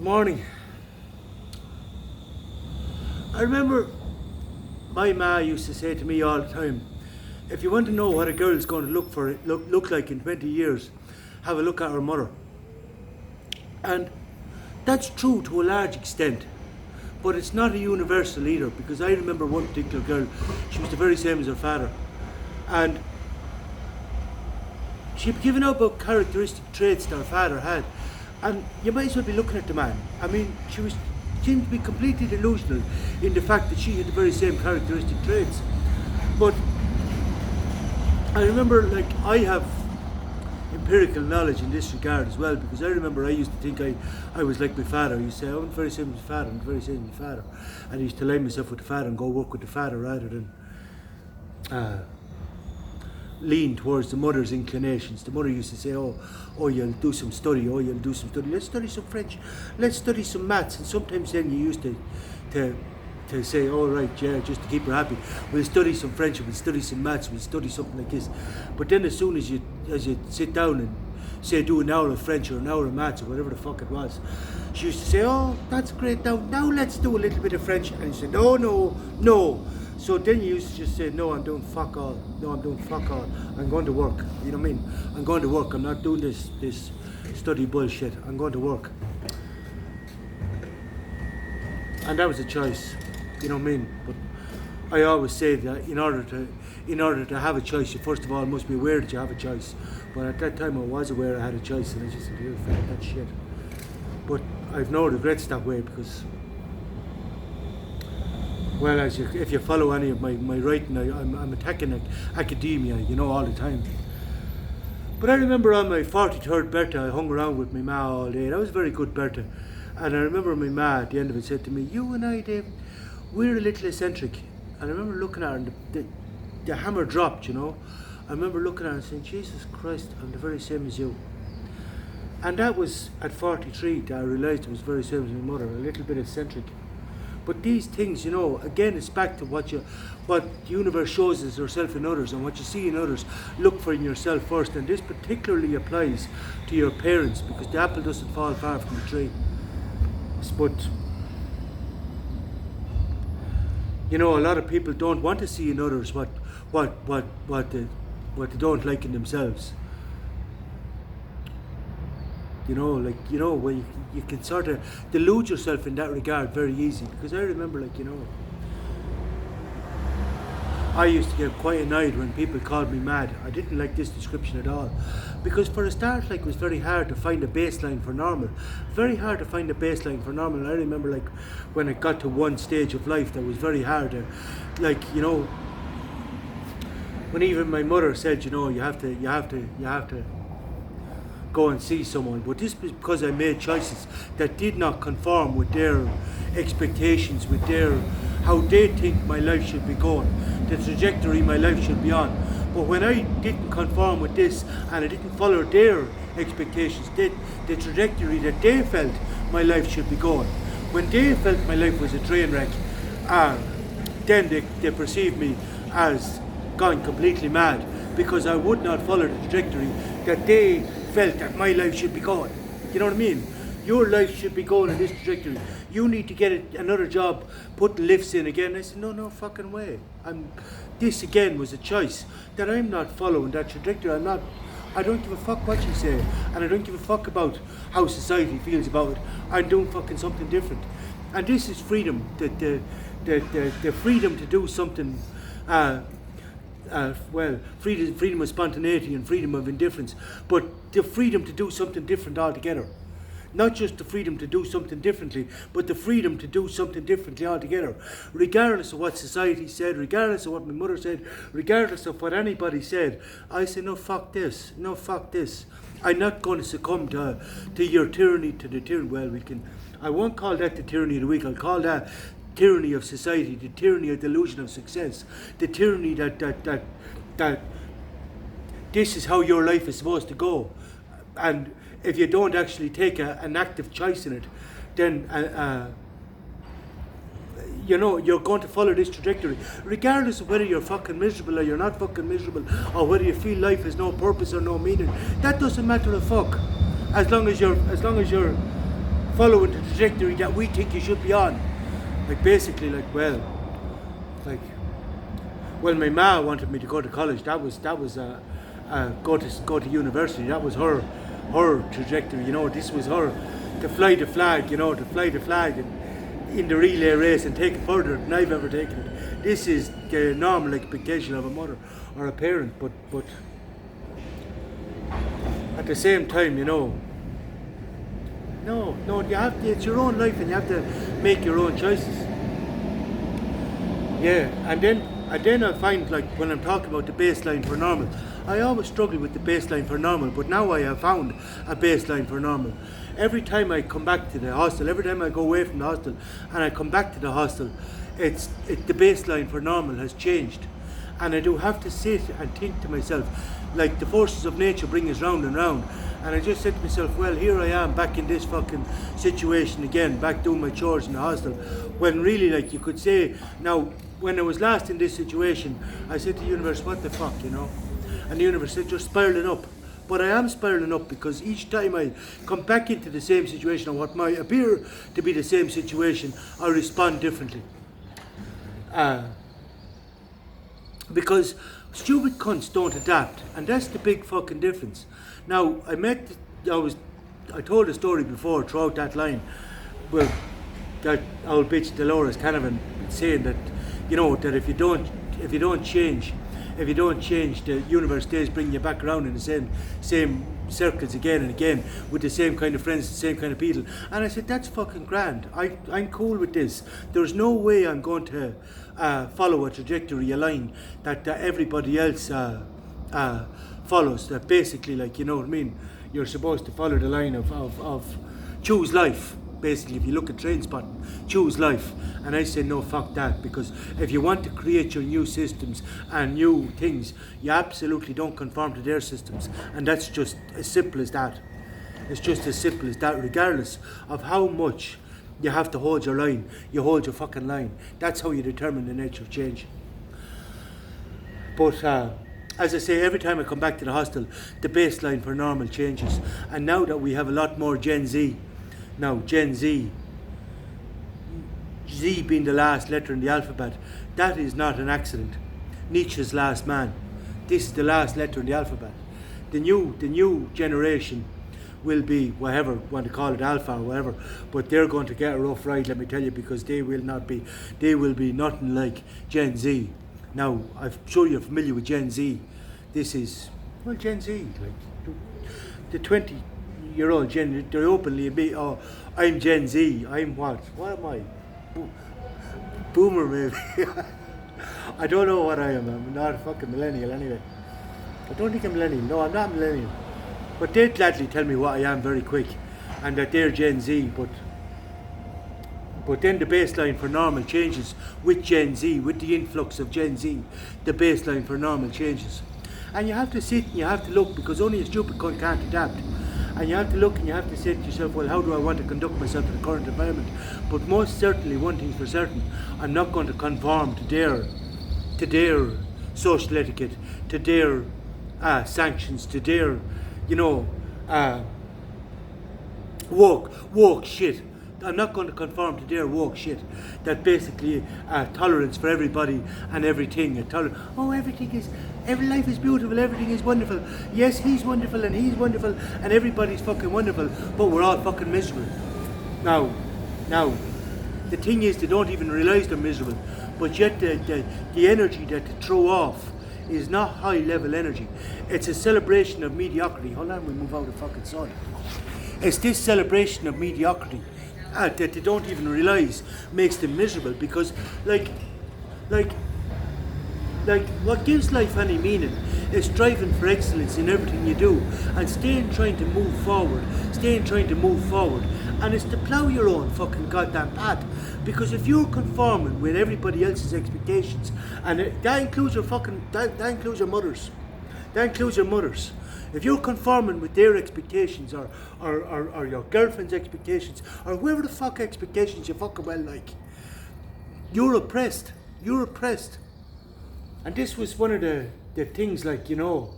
Morning. I remember my ma used to say to me all the time, if you want to know what a girl's going to look like in 20 years, have a look at her mother. And that's true to a large extent, but it's not a universal either, because I remember one particular girl, she was the very same as her father, and she'd given up about characteristic traits that her father had, and you might as well be looking at the man. I mean, she seemed to be completely delusional in the fact that she had the very same characteristic traits. But I remember, like, I have empirical knowledge in this regard as well, because I remember I used to think I was like my father. I used to say, I'm very same as my father, I'm very same as my father. And I used to line myself with the father and go work with the father rather than lean towards the mother's inclinations. The mother used to say, oh, you'll do some study, let's study some French, let's study some maths. And sometimes then you used to say, all right, yeah, just to keep her happy, we'll study some French, we'll study some maths, we'll study something like this. But then as soon as you sit down and say do an hour of French or an hour of maths or whatever the fuck it was, she used to say, oh, that's great, now let's do a little bit of French. And you said, no. So then you used to just say, no, I'm doing fuck all. I'm going to work. You know what I mean? I'm going to work. I'm not doing this study bullshit. I'm going to work. And that was a choice. You know what I mean? But I always say that in order to have a choice, you first of all must be aware that you have a choice. But at that time I was aware I had a choice, and I just said, fuck that shit. But I've no regrets that way, because, well, if you follow any of my writing, I'm attacking academia, all the time. But I remember on my 43rd birthday, I hung around with my ma all day. That was a very good birthday. And I remember my ma at the end of it said to me, you and I, Dave, we're a little eccentric. And I remember looking at her, and the hammer dropped, I remember looking at her and saying, Jesus Christ, I'm the very same as you. And that was at 43 that I realised I was very same as my mother, a little bit eccentric. But these things, again, it's back to what the universe shows us yourself in others, and what you see in others, look for in yourself first. And this particularly applies to your parents, because the apple doesn't fall far from the tree. But a lot of people don't want to see in others what they don't like in themselves. Where you can sort of delude yourself in that regard very easy. Because I remember, I used to get quite annoyed when people called me mad. I didn't like this description at all. Because for a start, it was very hard to find a baseline for normal. Very hard to find a baseline for normal. And I remember, when I got to one stage of life that was very hard. When even my mother said, you have to go and see someone. But this was because I made choices that did not conform with their expectations, with how they think my life should be going, the trajectory my life should be on. But when I didn't conform with this, and I didn't follow their expectations, the trajectory that they felt my life should be going, when they felt my life was a train wreck, then they perceived me as gone completely mad, because I would not follow the trajectory that they felt that my life should be going. You know what I mean? Your life should be going in this trajectory. You need to get another job, put lifts in again. I said, no fucking way. This again was a choice that I'm not following that trajectory. I don't give a fuck what you say, and I don't give a fuck about how society feels about it. I'm doing fucking something different. And this is freedom, the freedom to do something, freedom of spontaneity and freedom of indifference, but the freedom to do something different altogether. Not just the freedom to do something differently, but the freedom to do something differently altogether. Regardless of what society said, regardless of what my mother said, regardless of what anybody said, I say, no, fuck this. I'm not going to succumb to your tyranny, to the tyranny. Well, I won't call that the tyranny of the weak, I'll call that tyranny of society, the tyranny of delusion of success, the tyranny that this is how your life is supposed to go. And if you don't actually take an active choice in it, then you're going to follow this trajectory, regardless of whether you're fucking miserable or you're not fucking miserable, or whether you feel life has no purpose or no meaning. That doesn't matter a fuck, as long as you're following the trajectory that we think you should be on. Like basically, like, well, my ma wanted me to go to college. That was go to university. That was her trajectory. You know, this was her to fly the flag. You know, to fly the flag in the relay race and take it further than I've ever taken it. This is the normal expectation of a mother or a parent. But at the same time, you know, no, you have to, it's your own life and you have to make your own choices. Yeah, and then I find, like, when I'm talking about the baseline for normal, I always struggle with the baseline for normal, but now I have found a baseline for normal. Every time I come back to the hostel, every time I go away from the hostel and I come back to the hostel, the baseline for normal has changed. And I do have to sit and think to myself, like, the forces of nature bring us round and round. And I just said to myself, well, here I am back in this fucking situation again, back doing my chores in the hostel. When really, like, you could say, now, when I was last in this situation, I said to the universe, what the fuck, you know? And the universe said, you're spiralling up. But I am spiralling up because each time I come back into the same situation, or what might appear to be the same situation, I respond differently. Because stupid cunts don't adapt, and that's the big fucking difference. Now, I told a story before throughout that line, well, that old bitch Dolores Canavan saying that, you know, that if you don't change, the universe stays bringing you back around in the same circles again and again with the same kind of friends, the same kind of people. And I said, that's fucking grand. I'm cool with this. There's no way I'm going to follow a trajectory, a line that everybody else follows. That basically, like, you know what I mean, you're supposed to follow the line of choose life. Basically, if you look at Trainspotting, choose life. And I say, no, fuck that, because if you want to create your new systems and new things, you absolutely don't conform to their systems. And that's just as simple as that. It's just as simple as that, regardless of how much you have to hold your line. You hold your fucking line. That's how you determine the nature of change. But as I say, every time I come back to the hostel, the baseline for normal changes. And now that we have a lot more Gen Z, now, Gen Z being the last letter in the alphabet, that is not an accident. Nietzsche's last man. This is the last letter in the alphabet. The new generation will be whatever you want to call it, alpha or whatever, but they're going to get a rough ride, let me tell you, because they will be nothing like Gen Z. Now, I'm sure you're familiar with Gen Z. This is, well, Gen Z, like the 20-year-old Gen, they openly admit, oh, I'm Gen Z. I'm what? What am I? Boomer, maybe. I don't know what I am. I'm not a fucking millennial anyway. I don't think I'm millennial. No, I'm not millennial. But they'd gladly tell me what I am very quick, and that they're Gen Z. But then the baseline for normal changes with Gen Z, with the influx of Gen Z. The baseline for normal changes. And you have to sit and you have to look, because only a stupid cunt can't adapt. And you have to look and you have to say to yourself, well, how do I want to conduct myself in the current environment? But most certainly, one thing's for certain, I'm not going to conform to their social etiquette, to their sanctions, to their, you know, woke shit. I'm not going to conform to their woke shit. That basically tolerance for everybody and everything. Every life is beautiful, everything is wonderful. Yes, he's wonderful and everybody's fucking wonderful, but we're all fucking miserable. Now, the thing is, they don't even realise they're miserable, but yet the energy that they throw off is not high level energy. It's a celebration of mediocrity. Hold on, we move out of the fucking sun. It's this celebration of mediocrity that they don't even realise makes them miserable, because like what gives life any meaning is striving for excellence in everything you do and trying to move forward, and it's to plough your own fucking goddamn path. Because if you're conforming with everybody else's expectations, and that includes your mothers, if you're conforming with their expectations or your girlfriend's expectations or whoever the fuck expectations you fucking well like, you're oppressed. And this was one of the things, like, you know,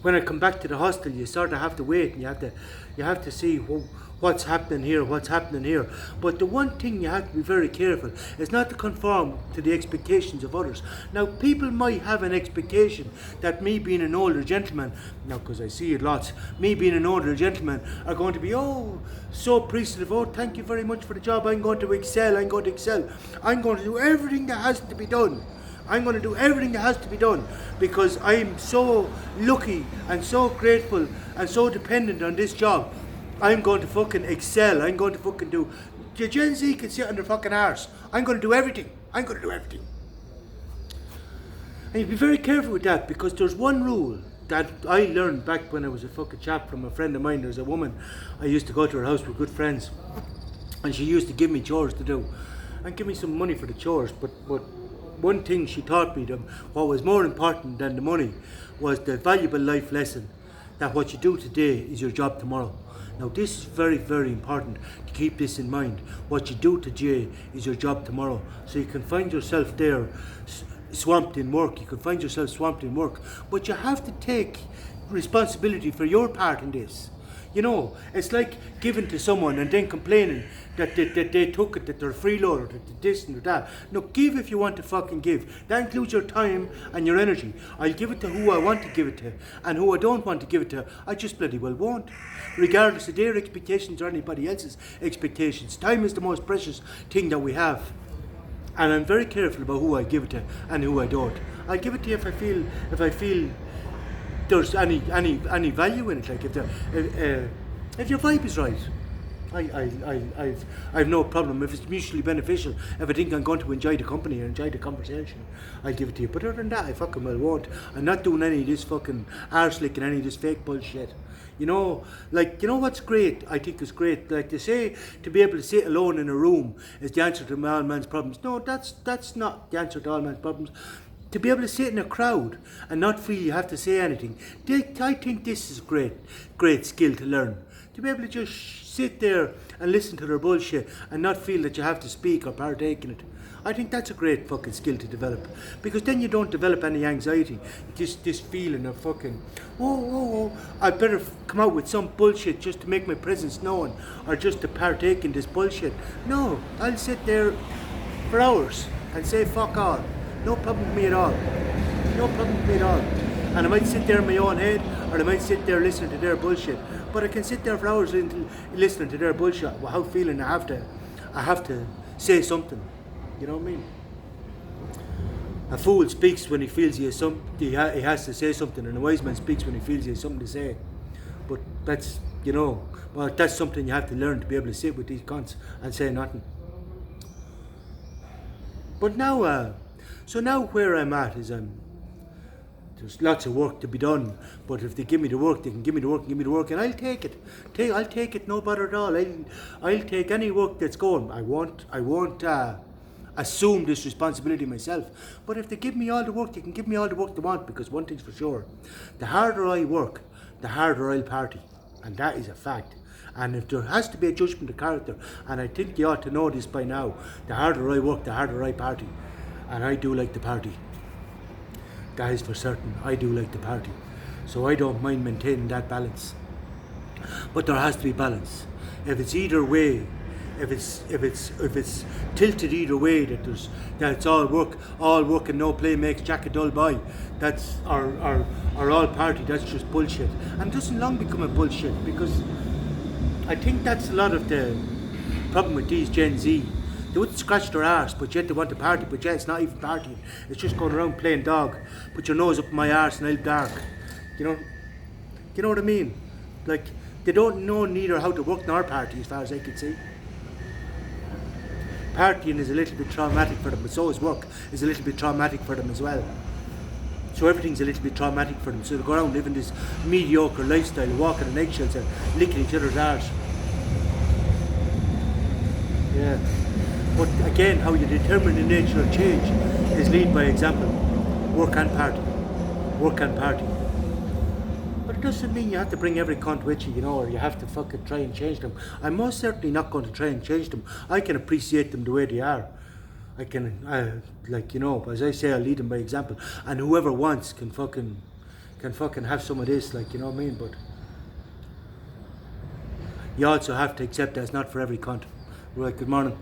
when I come back to the hostel, you sort of have to wait, and you have to see what's happening here, what's happening here. But the one thing you have to be very careful is not to conform to the expectations of others. Now, people might have an expectation that me being an older gentleman, now because I see it lots, me being an older gentleman are going to be, oh, so appreciative, oh, thank you very much for the job, I'm going to excel, I'm going to excel. I'm going to do everything that has to be done. I'm going to do everything that has to be done because I'm so lucky and so grateful and so dependent on this job. I'm going to fucking excel. I'm going to fucking do. The Gen Z can sit on their fucking arse. I'm going to do everything. I'm going to do everything. And you be very careful with that because there's one rule that I learned back when I was a fucking chap from a friend of mine. There's a woman, I used to go to her house with good friends, and she used to give me chores to do and give me some money for the chores. But one thing she taught me, what was more important than the money, was the valuable life lesson that what you do today is your job tomorrow. Now this is very, very important to keep this in mind. What you do today is your job tomorrow. So you can find yourself there swamped in work. You can find yourself swamped in work. But you have to take responsibility for your part in this. You know, it's like giving to someone and then complaining that they took it, that they're a freeloader, that this and that. No, give if you want to fucking give. That includes your time and your energy. I'll give it to who I want to give it to, and who I don't want to give it to, I just bloody well won't. Regardless of their expectations or anybody else's expectations. Time is the most precious thing that we have. And I'm very careful about who I give it to and who I don't. I'll give it to you if I feel there's any value in it. Like if your vibe is right, I've no problem. If it's mutually beneficial, if I think I'm going to enjoy the company or enjoy the conversation, I'll give it to you. But other than that, I fucking well won't. I'm not doing any of this fucking arse licking, any of this fake bullshit. You know, like, you know what's great? I think is great. Like they say, to be able to sit alone in a room is the answer to all man's problems. No, that's not the answer to all man's problems. To be able to sit in a crowd and not feel you have to say anything, I think this is a great skill to learn. To be able to just sit there and listen to their bullshit and not feel that you have to speak or partake in it. I think that's a great fucking skill to develop. Because then you don't develop any anxiety. Just this feeling of fucking, I better come out with some bullshit just to make my presence known or just to partake in this bullshit. No, I'll sit there for hours and say fuck all. No problem with me at all. No problem with me at all. And I might sit there in my own head, or I might sit there listening to their bullshit. But I can sit there for hours listening to their bullshit without feeling I have to say something. You know what I mean? A fool speaks when he feels he has to say something, and a wise man speaks when he feels he has something to say. But that's, you know, well, that's something you have to learn, to be able to sit with these cunts and say nothing. But now, so now where I'm at is there's lots of work to be done, but if they give me the work, they can give me the work, and I'll take it. I'll take it, no bother at all. I'll take any work that's going. I won't assume this responsibility myself. But if they give me all the work, they can give me all the work they want, because one thing's for sure, the harder I work, the harder I'll party, and that is a fact. And if there has to be a judgment of character, and I think you ought to know this by now, the harder I work, the harder I party. And I do like to party. That is for certain. I do like to party. So I don't mind maintaining that balance. But there has to be balance. If it's either way, if it's tilted either way, that it's all work and no play makes Jack a dull boy, that's or all party, that's just bullshit. And it doesn't long become a bullshit, because I think that's a lot of the problem with these Gen Z. They wouldn't scratch their arse, but yet they want to party, but yet it's not even partying. It's just going around playing dog. Put your nose up my arse and I'll dark. You know what I mean? Like, they don't know neither how to work nor party, as far as I can see. Partying is a little bit traumatic for them, but so is work. Is a little bit traumatic for them as well. So everything's a little bit traumatic for them. So they go around living this mediocre lifestyle, walking on eggshells and licking each other's arse. Yeah. But again, how you determine the nature of change is lead by example. Work and party. Work and party. But it doesn't mean you have to bring every cunt with you, or you have to fucking try and change them. I'm most certainly not going to try and change them. I can appreciate them the way they are. I can, as I say, I'll lead them by example. And whoever wants can fucking can fucking have some of this, like, you know what I mean? But you also have to accept that it's not for every cunt. Right, good morning.